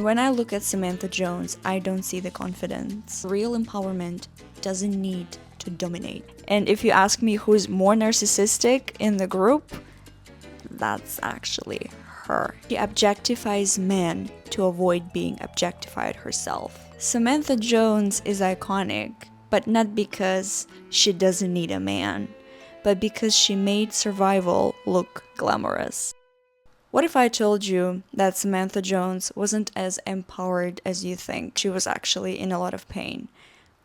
When I look at Samantha Jones, I don't see the confidence. Real empowerment doesn't need to dominate. And if you ask me who's more narcissistic in the group, that's actually her. She objectifies men to avoid being objectified herself. Samantha Jones is iconic, but not because she doesn't need a man, but because she made survival look glamorous. What if I told you that Samantha Jones wasn't as empowered as you think? She was actually in a lot of pain.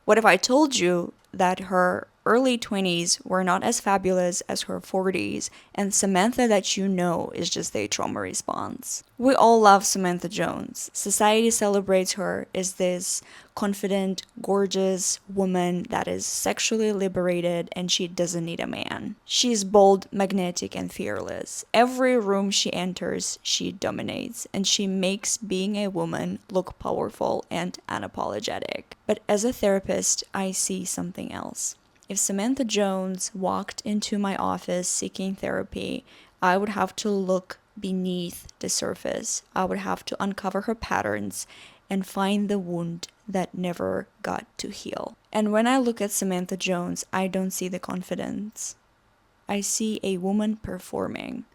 What if I told you that her early 20s were not as fabulous as her 40s, and Samantha that you know is just a trauma response? We all love Samantha Jones. Society celebrates her as this confident, gorgeous woman that is sexually liberated and she doesn't need a man. She is bold, magnetic, and fearless. Every room she enters, she dominates, and she makes being a woman look powerful and unapologetic. But as a therapist, I see something else. If Samantha Jones walked into my office seeking therapy, I would have to look beneath the surface. I would have to uncover her patterns and find the wound that never got to heal. And when I look at Samantha Jones, I don't see the confidence. I see a woman performing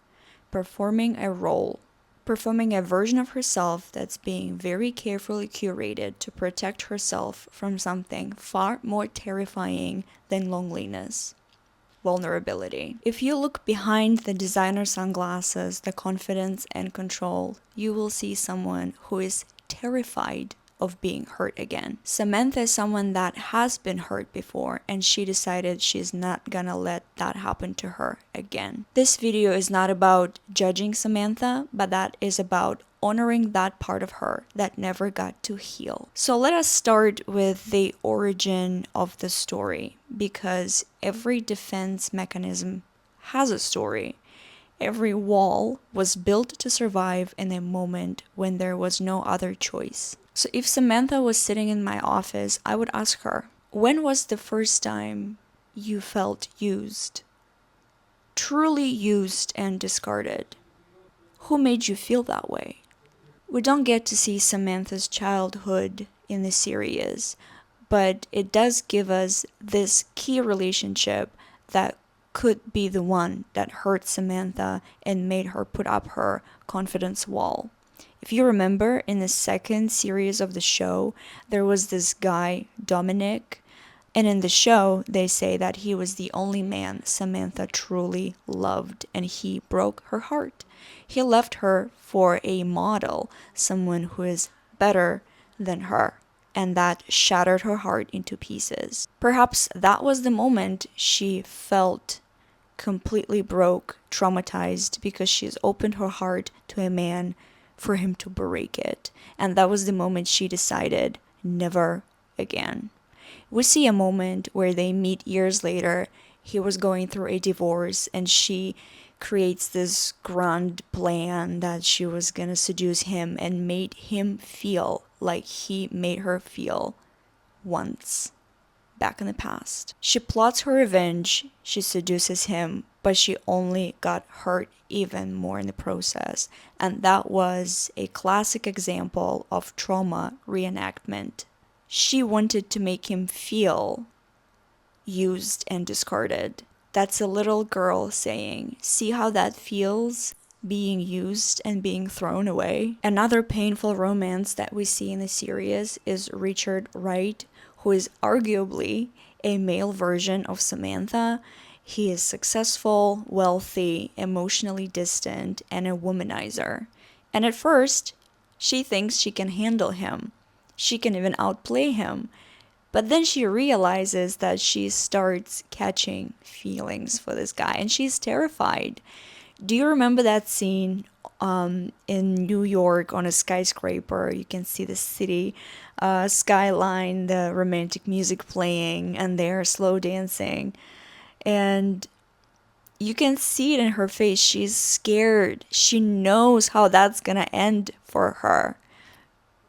a role, performing a version of herself that's being very carefully curated to protect herself from something far more terrifying than loneliness. Vulnerability. If you look behind the designer sunglasses, the confidence and control, you will see someone who is terrified of being hurt again. Samantha is someone that has been hurt before, and she decided she's not gonna let that happen to her again. This video is not about judging Samantha, but that is about honoring that part of her that never got to heal. So let us start with the origin of the story, because every defense mechanism has a story. Every wall was built to survive in a moment when there was no other choice. So if Samantha was sitting in my office, I would ask her, when was the first time you felt used? Truly used and discarded? Who made you feel that way? We don't get to see Samantha's childhood in the series, but it does give us this key relationship that could be the one that hurt Samantha and made her put up her confidence wall. If you remember, in the second series of the show, there was this guy, Dominic, and in the show, they say that he was the only man Samantha truly loved, and he broke her heart. He left her for a model, someone who is better than her, and that shattered her heart into pieces. Perhaps that was the moment she felt completely broke, traumatized, because she's opened her heart to a man for him to break it. And that was the moment she decided, never again. We see a moment where they meet years later. He was going through a divorce, and she creates this grand plan that she was gonna seduce him and made him feel like he made her feel once back in the past. She plots her revenge, she seduces him, but she only got hurt even more in the process. And that was a classic example of trauma reenactment. She wanted to make him feel used and discarded. That's a little girl saying, see how that feels? Being used and being thrown away. Another painful romance that we see in the series is Richard Wright, who is arguably a male version of Samantha. He is successful, wealthy, emotionally distant, and a womanizer. And at first, she thinks she can handle him. She can even outplay him. But then she realizes that she starts catching feelings for this guy, and she's terrified. Do you remember that scene in New York on a skyscraper? You can see the city skyline, the romantic music playing, and they're slow dancing. And you can see it in her face. She's scared. She knows how that's gonna end for her.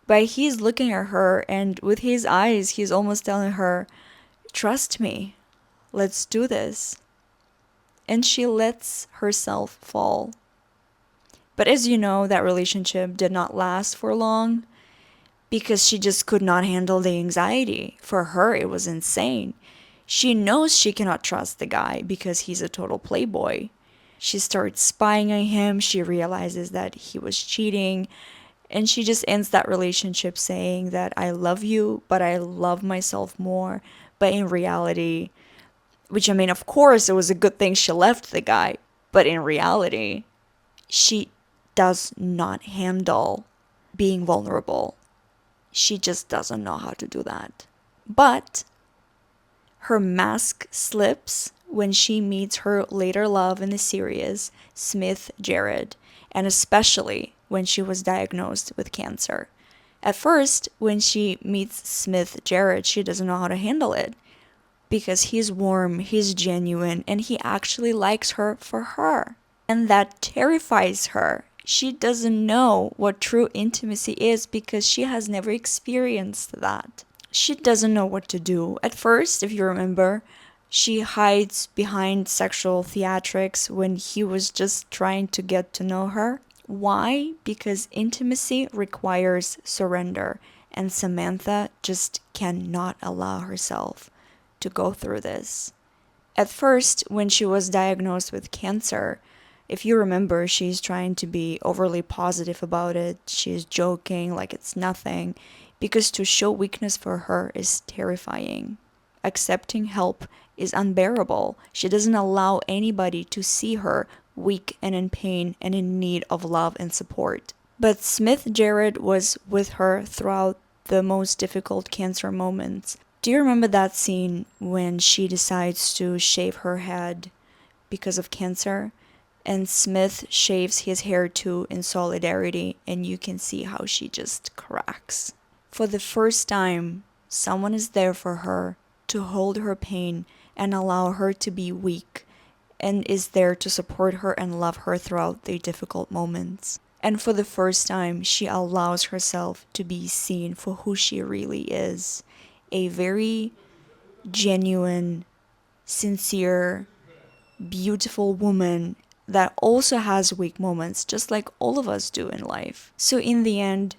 But he's looking at her, and with his eyes, he's almost telling her, trust me, let's do this. And she lets herself fall. But as you know, that relationship did not last for long. because she just could not handle the anxiety. For her, it was insane. She knows she cannot trust the guy because he's a total playboy. She starts spying on him. She realizes that he was cheating. And she just ends that relationship saying that I love you, but I love myself more. But in reality, which I mean, of course, it was a good thing she left the guy. But in reality, she does not handle being vulnerable. She just doesn't know how to do that. But her mask slips when she meets her later love in the series, Smith Jared, and especially when she was diagnosed with cancer. At first, when she meets Smith Jared, she doesn't know how to handle it because he's warm, he's genuine, and he actually likes her for her. And that terrifies her. She doesn't know what true intimacy is because she has never experienced that. She doesn't know what to do. At first, if you remember, she hides behind sexual theatrics when he was just trying to get to know her. Why? Because intimacy requires surrender, and Samantha just cannot allow herself to go through this. At first, when she was diagnosed with cancer, if you remember, she's trying to be overly positive about it. She's joking like it's nothing, because to show weakness for her is terrifying. Accepting help is unbearable. She doesn't allow anybody to see her weak and in pain and in need of love and support. But Smith Jared was with her throughout the most difficult cancer moments. Do you remember that scene when she decides to shave her head because of cancer? And Smith shaves his hair too in solidarity, and you can see how she just cracks. For the first time, someone is there for her to hold her pain and allow her to be weak, and is there to support her and love her throughout the difficult moments. And for the first time, she allows herself to be seen for who she really is. A very genuine, sincere, beautiful woman that also has weak moments, just like all of us do in life. So in the end,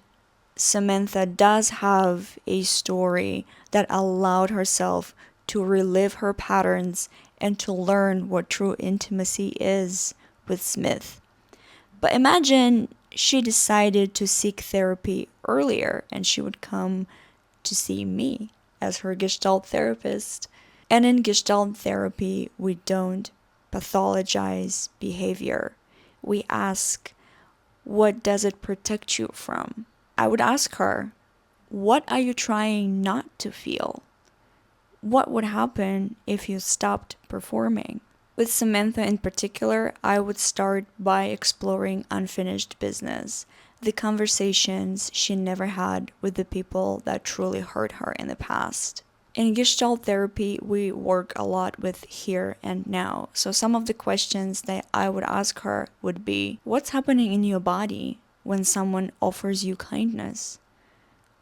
Samantha does have a story that allowed herself to relive her patterns and to learn what true intimacy is with Smith. But imagine she decided to seek therapy earlier and she would come to see me as her Gestalt therapist. And in Gestalt therapy, we don't pathologize behavior. We ask, what does it protect you from? I would ask her, what are you trying not to feel? What would happen if you stopped performing? With Samantha in particular, I would start by exploring unfinished business, the conversations she never had with the people that truly hurt her in the past. In Gestalt therapy, we work a lot with here and now. So some of the questions that I would ask her would be, what's happening in your body when someone offers you kindness?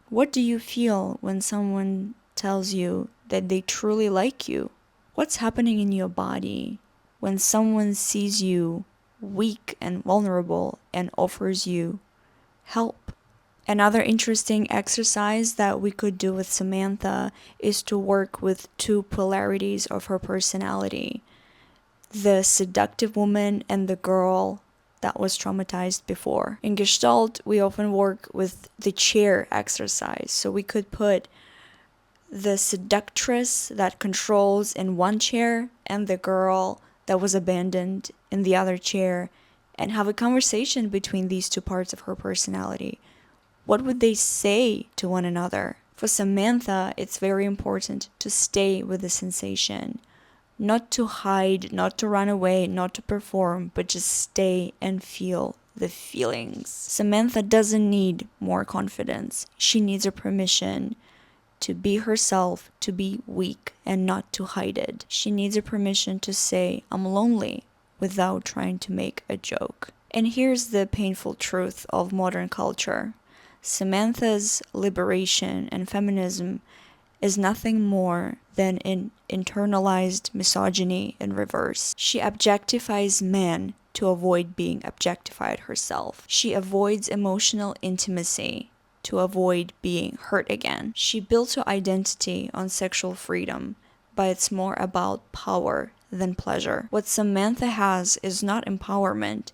What do you feel when someone tells you that they truly like you? What's happening in your body when someone sees you weak and vulnerable and offers you help? Another interesting exercise that we could do with Samantha is to work with two polarities of her personality. The seductive woman and the girl that was traumatized before. In Gestalt, we often work with the chair exercise. So we could put the seductress that controls in one chair and the girl that was abandoned in the other chair, and have a conversation between these two parts of her personality. What would they say to one another? For Samantha, it's very important to stay with the sensation. Not to hide, not to run away, not to perform, but just stay and feel the feelings. Samantha doesn't need more confidence. She needs a permission to be herself, to be weak, and not to hide it. She needs a permission to say, I'm lonely, without trying to make a joke. And here's the painful truth of modern culture. Samantha's liberation and feminism is nothing more than an internalized misogyny in reverse. She objectifies men to avoid being objectified herself. She avoids emotional intimacy to avoid being hurt again. She built her identity on sexual freedom, but it's more about power than pleasure. What Samantha has is not empowerment.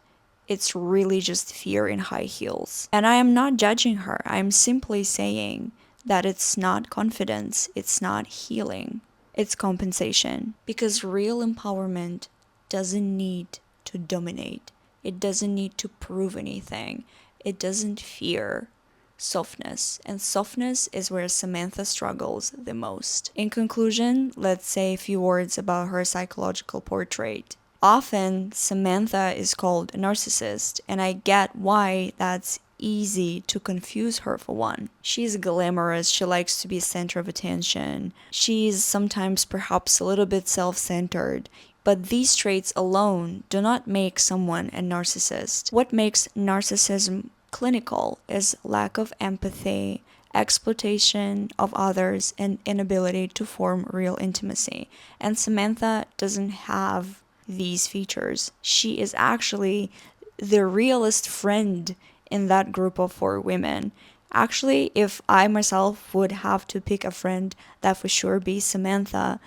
It's really just fear in high heels. And I am not judging her. I'm simply saying that it's not confidence. It's not healing. It's compensation. Because real empowerment doesn't need to dominate. It doesn't need to prove anything. It doesn't fear softness. And softness is where Samantha struggles the most. In conclusion, let's say a few words about her psychological portrait. Often, Samantha is called a narcissist, and I get why that's easy to confuse her for one. She's glamorous, she likes to be center of attention. She's sometimes perhaps a little bit self-centered. But these traits alone do not make someone a narcissist. What makes narcissism clinical is lack of empathy, exploitation of others, and inability to form real intimacy. And Samantha doesn't have these features. She is actually the realest friend in that group of 4 women. Actually, if I myself would have to pick a friend, that for sure be Samantha,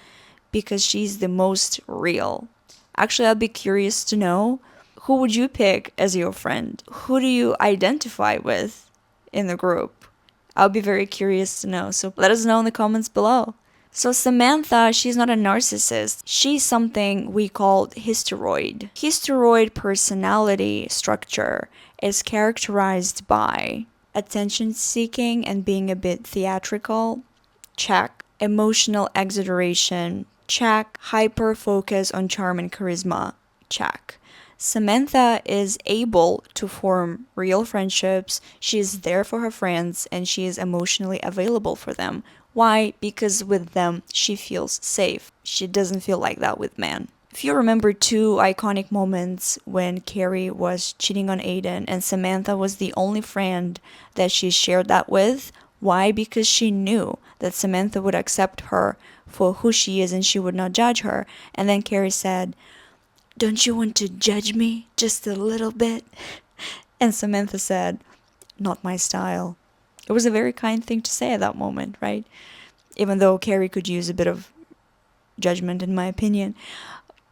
because she's the most real. Actually, I'd be curious to know, who would you pick as your friend? Who do you identify with in the group? I'll be very curious to know, so let us know in the comments below. So Samantha, she's not a narcissist. She's something we call hysteroid. Hysteroid personality structure is characterized by attention seeking and being a bit theatrical, check. Emotional exaggeration, check. Hyper focus on charm and charisma, check. Samantha is able to form real friendships. She is there for her friends and she is emotionally available for them. Why? Because with them she feels safe. She doesn't feel like that with men. If you remember 2 iconic moments when Carrie was cheating on Aiden and Samantha was the only friend that she shared that with, why? Because she knew that Samantha would accept her for who she is and she would not judge her. And then Carrie said, "Don't you want to judge me just a little bit?" And Samantha said, "Not my style." It was a very kind thing to say at that moment, right? Even though Carrie could use a bit of judgment, in my opinion.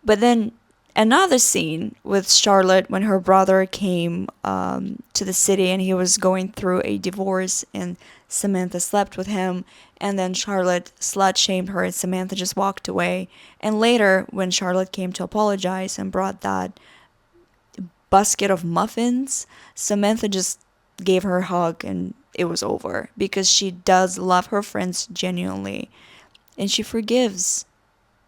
But then another scene with Charlotte when her brother came to the city and he was going through a divorce and Samantha slept with him, and then Charlotte slut-shamed her and Samantha just walked away. And later, when Charlotte came to apologize and brought that basket of muffins, Samantha just gave her a hug and it was over, because she does love her friends genuinely and she forgives,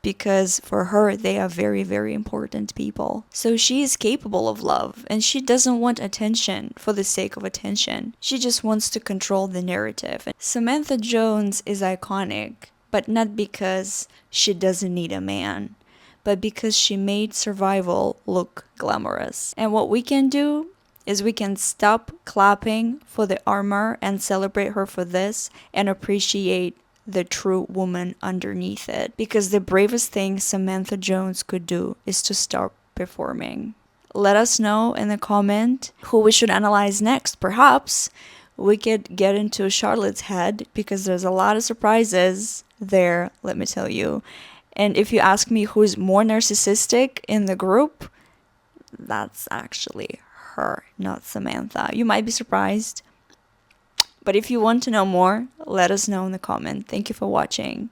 because for her they are very, very important people. So she is capable of love and she doesn't want attention for the sake of attention. She just wants to control the narrative. Samantha Jones is iconic, but not because she doesn't need a man, but because she made survival look glamorous. And what we can do is we can stop clapping for the armor and celebrate her for this and appreciate the true woman underneath it. Because the bravest thing Samantha Jones could do is to stop performing. Let us know in the comment who we should analyze next. Perhaps we could get into Charlotte's head, because there's a lot of surprises there, let me tell you. And if you ask me who's more narcissistic in the group, that's actually her, not Samantha. You might be surprised. But if you want to know more, let us know in the comment. Thank you for watching.